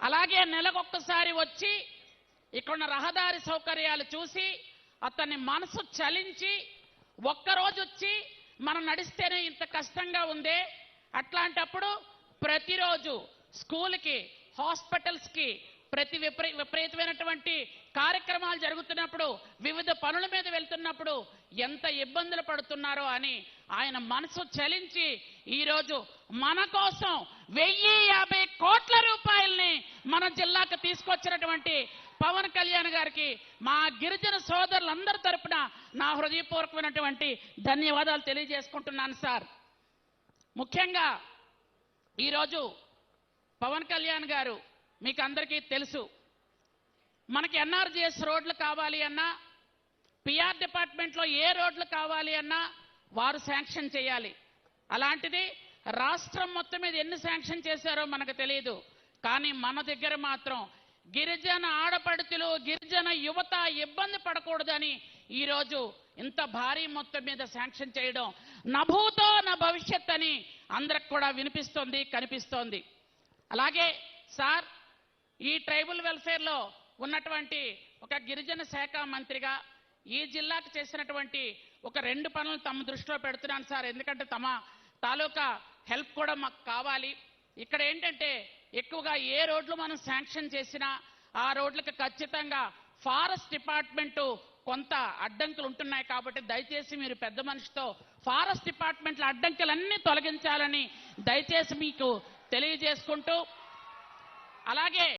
అలాగే నెలకొక్కసారి వచ్చి ఇక్కడ రహదారి సౌకర్యాలు చూసి అతని మనసు చలించి ఒక్కరోజు వచ్చి మనం నడిస్తేనే ఇంత కష్టంగా ఉందే, అట్లాంటప్పుడు ప్రతిరోజు స్కూల్కి, హాస్పిటల్స్కి, విపరీతమైనటువంటి కార్యక్రమాలు జరుగుతున్నప్పుడు, వివిధ పనుల మీద వెళ్తున్నప్పుడు ఎంత ఇబ్బందులు పడుతున్నారో అని ఆయన మనసు చలించి ఈరోజు మన కోసం 1050 కోట్ల రూపాయల్ని మన జిల్లాకు తీసుకొచ్చినటువంటి పవన్ కళ్యాణ్ గారికి మా గిరిజన సోదరులందరి తరపున నా హృదయపూర్వకమైనటువంటి ధన్యవాదాలు తెలియజేసుకుంటున్నాను సార్. ముఖ్యంగా ఈరోజు పవన్ కళ్యాణ్ గారు మీకు అందరికీ తెలుసు, మనకి ఎన్ఆర్జీఎస్ రోడ్లు కావాలి అన్నా, పిఆర్ డిపార్ట్మెంట్లో ఏ రోడ్లు కావాలి అన్నా వారు శాంక్షన్ చేయాలి. అలాంటిది రాష్ట్రం మొత్తం మీద ఎన్ని శాంక్షన్ చేశారో మనకు తెలియదు. కానీ మన దగ్గర మాత్రం గిరిజన ఆడపడుతులు, గిరిజన యువత ఇబ్బంది పడకూడదని ఈరోజు ఇంత భారీ మొత్తం మీద శాంక్షన్ చేయడం నభూతో నా భవిష్యత్ అని అందరికి కూడా వినిపిస్తోంది, కనిపిస్తోంది. అలాగే సార్, ఈ ట్రైబల్ వెల్ఫేర్లో ఉన్నటువంటి ఒక గిరిజన శాఖ మంత్రిగా ఈ జిల్లాకు చేసినటువంటి ఒక 2 పనులు తమ దృష్టిలో పెడుతున్నాను సార్. ఎందుకంటే తమ తాలూకా హెల్ప్ కూడా మాకు కావాలి. ఇక్కడ ఏంటంటే ఎక్కువగా ఏ రోడ్లు మనం శాంక్షన్ చేసినా ఆ రోడ్లకు ఖచ్చితంగా ఫారెస్ట్ డిపార్ట్మెంటు కొంత అడ్డంకులు ఉంటున్నాయి. కాబట్టి దయచేసి మీరు పెద్ద మనిషితో ఫారెస్ట్ డిపార్ట్మెంట్ల అడ్డంకులన్నీ తొలగించాలని దయచేసి మీకు తెలియజేసుకుంటూ, అలాగే